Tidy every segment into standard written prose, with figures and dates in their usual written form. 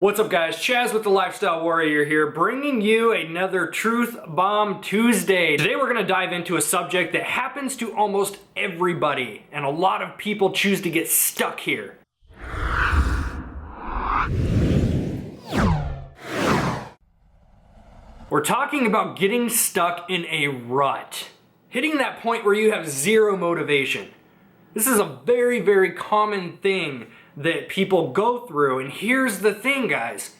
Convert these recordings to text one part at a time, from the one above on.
What's up guys, Chaz with the Lifestyle Warrior here, bringing you another Truth Bomb Tuesday. Today we're going to dive into a subject that happens to almost everybody, and a lot of people choose to get stuck here. We're talking about getting stuck in a rut. Hitting that point where you have zero motivation. This is a very, very common thing that people go through, and here's the thing guys,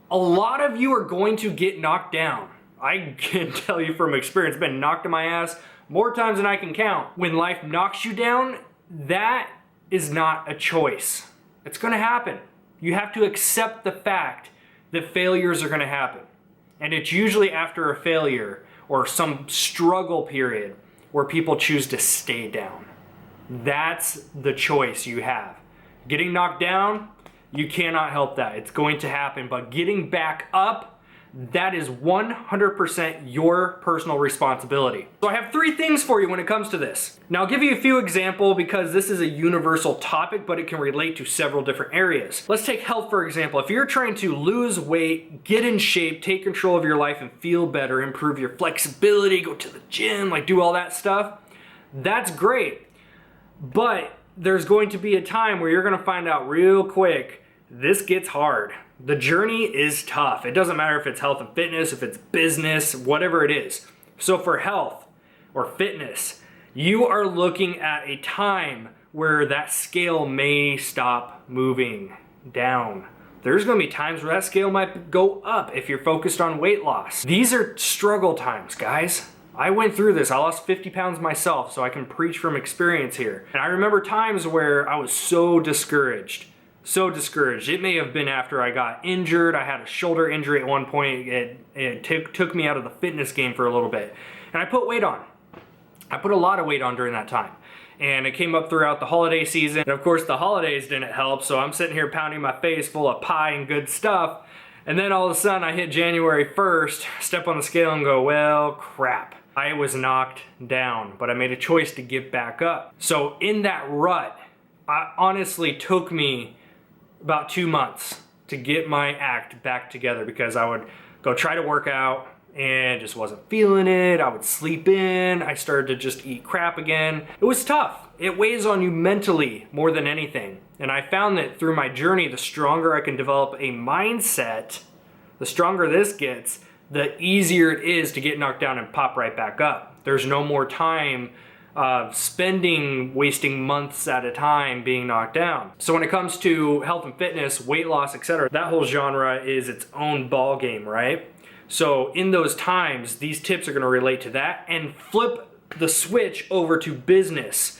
a lot of you are going to get knocked down. I can tell you from experience, been knocked on my ass more times than I can count. When life knocks you down, that is not a choice. It's gonna happen. You have to accept the fact that failures are gonna happen. And it's usually after a failure or some struggle period where people choose to stay down. That's the choice you have. Getting knocked down, you cannot help that. It's going to happen, but getting back up, that is 100% your personal responsibility. So I have 3 things for you when it comes to this. Now I'll give you a few examples because this is a universal topic, but it can relate to several different areas. Let's take health for example. If you're trying to lose weight, get in shape, take control of your life and feel better, improve your flexibility, go to the gym, like do all that stuff, that's great. But there's going to be a time where you're going to find out real quick, this gets hard. The journey is tough. It doesn't matter if it's health and fitness, if it's business, whatever it is. So for health or fitness, you are looking at a time where that scale may stop moving down. There's going to be times where that scale might go up if you're focused on weight loss. These are struggle times, guys. I went through this. I lost 50 pounds myself, so I can preach from experience here. And I remember times where I was so discouraged. So discouraged. It may have been after I got injured. I had a shoulder injury at one point. It took me out of the fitness game for a little bit. And I put weight on. I put a lot of weight on during that time. And it came up throughout the holiday season. And of course the holidays didn't help, so I'm sitting here pounding my face full of pie and good stuff. And then all of a sudden I hit January 1st, step on the scale and go, well, crap. I was knocked down, but I made a choice to get back up. So in that rut, it honestly took me about 2 months to get my act back together because I would go try to work out and just wasn't feeling it. I would sleep in. I started to just eat crap again. It was tough. It weighs on you mentally more than anything. And I found that through my journey, the stronger I can develop a mindset, the stronger this gets, the easier it is to get knocked down and pop right back up. There's no more time wasting months at a time being knocked down. So when it comes to health and fitness, weight loss, etc., that whole genre is its own ball game, right? So in those times, these tips are gonna relate to that, and flip the switch over to business.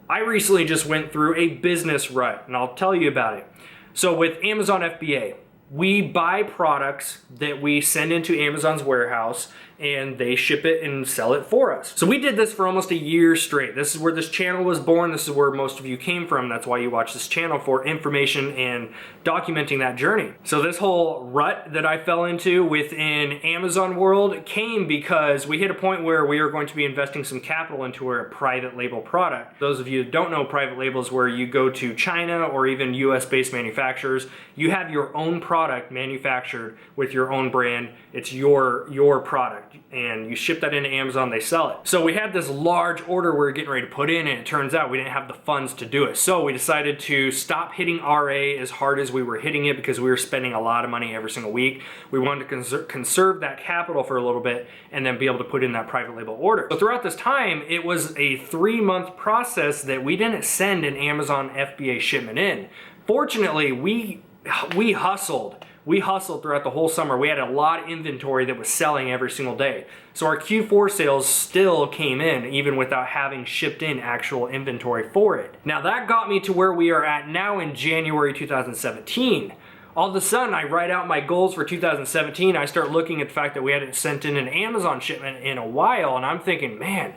I recently just went through a business rut, and I'll tell you about it. So with Amazon FBA, we buy products that we send into Amazon's warehouse and they ship it and sell it for us. So we did this for almost a year straight. This is where this channel was born. This is where most of you came from. That's why you watch this channel, for information and documenting that journey. So this whole rut that I fell into within Amazon world came because we hit a point where we were going to be investing some capital into a private label product. Those of you that don't know, private labels where you go to China or even US based manufacturers, you have your own product manufactured with your own brand. It's your product and you ship that into Amazon, they sell it. So we had this large order we were getting ready to put in, and it turns out we didn't have the funds to do it. So we decided to stop hitting RA as hard as we were hitting it because we were spending a lot of money every single week. We wanted to conserve that capital for a little bit and then be able to put in that private label order. So throughout this time, it was a 3-month process that we didn't send an Amazon FBA shipment in. Fortunately, we hustled. We hustled throughout the whole summer. We had a lot of inventory that was selling every single day. So our Q4 sales still came in even without having shipped in actual inventory for it. Now that got me to where we are at now in January 2017. All of a sudden I write out my goals for 2017. I start looking at the fact that we hadn't sent in an Amazon shipment in a while, and I'm thinking, man,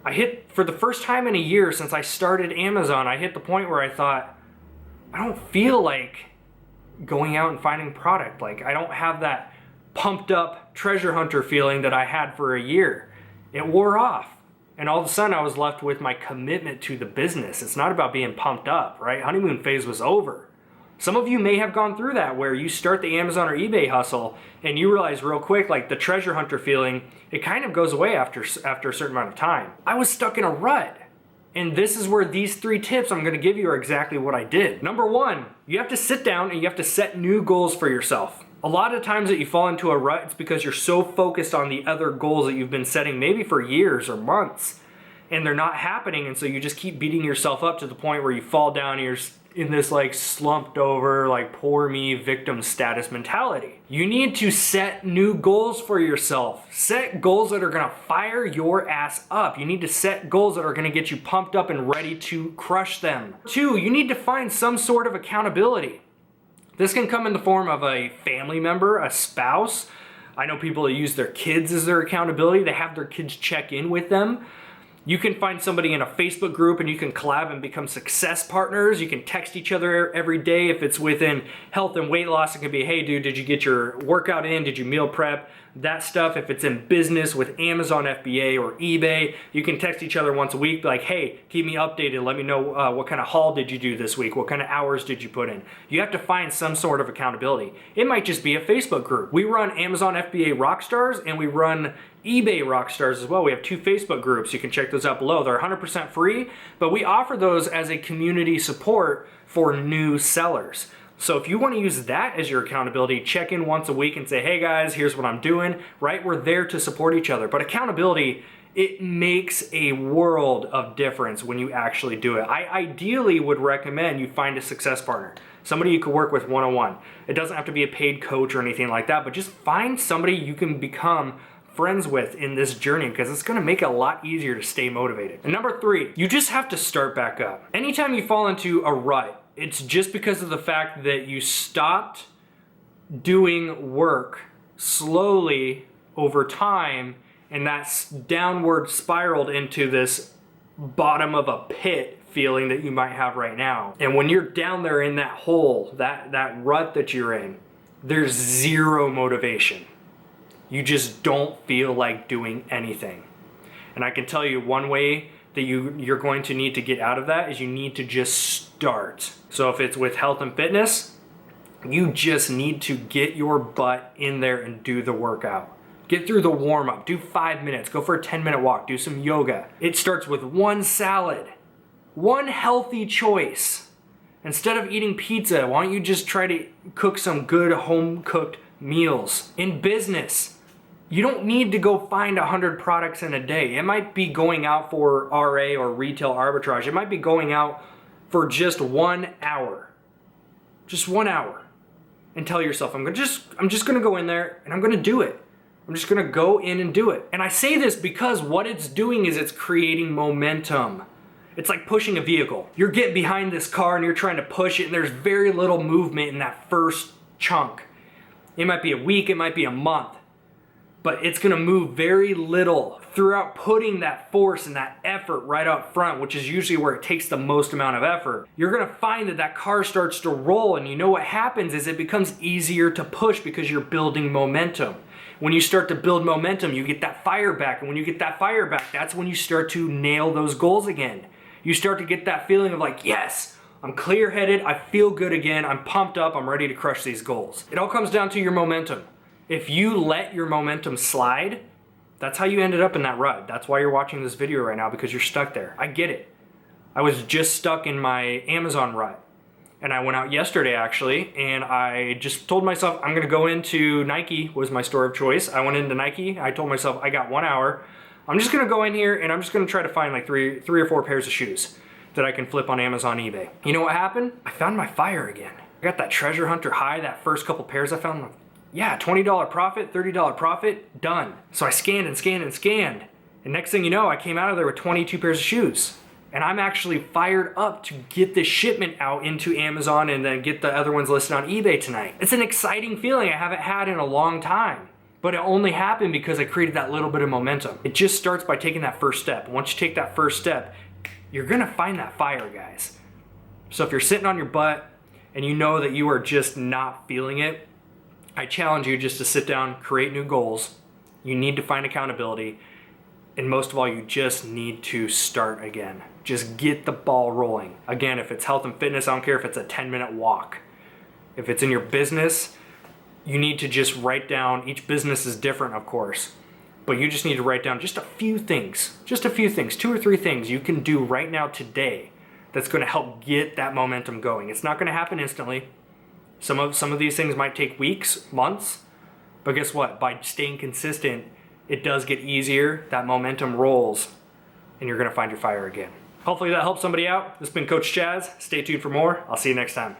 I hit, for the first time in a year since I started Amazon, I hit the point where I thought, I don't feel like going out and finding product. Like, I don't have that pumped up treasure hunter feeling that I had for a year. It wore off. And all of a sudden I was left with my commitment to the business. It's not about being pumped up, right? Honeymoon phase was over. Some of you may have gone through that where you start the Amazon or eBay hustle and you realize real quick, like the treasure hunter feeling, it kind of goes away after a certain amount of time. I was stuck in a rut. And this is where these 3 tips I'm gonna give you are exactly what I did. Number 1, you have to sit down and you have to set new goals for yourself. A lot of times that you fall into a rut, it's because you're so focused on the other goals that you've been setting maybe for years or months, and they're not happening, and so you just keep beating yourself up to the point where you fall down and you're in this like slumped over, like poor me victim status mentality. You need to set new goals for yourself. Set goals that are gonna fire your ass up. You need to set goals that are gonna get you pumped up and ready to crush them. 2, you need to find some sort of accountability. This can come in the form of a family member, a spouse. I know people that use their kids as their accountability. They have their kids check in with them. You can find somebody in a Facebook group and you can collab and become success partners. You can text each other every day. If it's within health and weight loss, it could be, hey dude, did you get your workout in? Did you meal prep? That stuff. If it's in business with Amazon FBA or eBay, you can text each other once a week, be like, hey, keep me updated. Let me know what kind of haul did you do this week? What kind of hours did you put in? You have to find some sort of accountability. It might just be a Facebook group. We run Amazon FBA Rockstars and we run eBay Rockstars as well. We have 2 Facebook groups. You can check those out below. They're 100% free, but we offer those as a community support for new sellers. So if you want to use that as your accountability, check in once a week and say, hey guys, here's what I'm doing, right? We're there to support each other. But accountability, it makes a world of difference when you actually do it. I ideally would recommend you find a success partner, somebody you could work with one-on-one. It doesn't have to be a paid coach or anything like that, but just find somebody you can become friends with in this journey, because it's gonna make it a lot easier to stay motivated. And number 3, you just have to start back up. Anytime you fall into a rut, it's just because of the fact that you stopped doing work slowly over time, and that's downward spiraled into this bottom of a pit feeling that you might have right now. And when you're down there in that hole, that rut that you're in, there's zero motivation. You just don't feel like doing anything. And I can tell you one way that you're going to need to get out of that is you need to just start. So if it's with health and fitness, you just need to get your butt in there and do the workout. Get through the warm up, do 5 minutes, go for a 10-minute walk, do some yoga. It starts with 1 salad, 1 healthy choice. Instead of eating pizza, why don't you just try to cook some good home-cooked meals? In business, you don't need to go find 100 products in a day. It might be going out for RA or retail arbitrage. It might be going out for just 1 hour. Just 1 hour. And tell yourself, I'm just gonna go in there and I'm gonna do it. I'm just gonna go in and do it. And I say this because what it's doing is it's creating momentum. It's like pushing a vehicle. You're getting behind this car and you're trying to push it, and there's very little movement in that first chunk. It might be a week, it might be a month, but it's gonna move very little throughout putting that force and that effort right up front, which is usually where it takes the most amount of effort. You're gonna find that that car starts to roll, and you know what happens is it becomes easier to push because you're building momentum. When you start to build momentum, you get that fire back, and when you get that fire back, that's when you start to nail those goals again. You start to get that feeling of like, yes, I'm clear-headed, I feel good again, I'm pumped up, I'm ready to crush these goals. It all comes down to your momentum. If you let your momentum slide, that's how you ended up in that rut. That's why you're watching this video right now, because you're stuck there. I get it. I was just stuck in my Amazon rut. And I went out yesterday actually, and I just told myself I'm gonna go into Nike, was my store of choice. I went into Nike, I told myself I got 1 hour. I'm just gonna go in here and I'm just gonna try to find like three or four pairs of shoes that I can flip on Amazon, eBay. You know what happened? I found my fire again. I got that treasure hunter high, that first couple pairs I found. Yeah, $20 profit, $30 profit, done. So I scanned and scanned and scanned. And next thing you know, I came out of there with 22 pairs of shoes. And I'm actually fired up to get this shipment out into Amazon and then get the other ones listed on eBay tonight. It's an exciting feeling I haven't had in a long time. But it only happened because I created that little bit of momentum. It just starts by taking that first step. Once you take that first step, you're gonna find that fire, guys. So if you're sitting on your butt and you know that you are just not feeling it, I challenge you just to sit down, create new goals. You need to find accountability. And most of all, you just need to start again. Just get the ball rolling. Again, if it's health and fitness, I don't care if it's a 10-minute walk. If it's in your business, you need to just write down, each business is different, of course, but you just need to write down just a few things, 2 or 3 things you can do right now today that's going to help get that momentum going. It's not going to happen instantly. Some of these things might take weeks, months, but guess what? By staying consistent, it does get easier. That momentum rolls, and you're going to find your fire again. Hopefully that helps somebody out. This has been Coach Chaz. Stay tuned for more. I'll see you next time.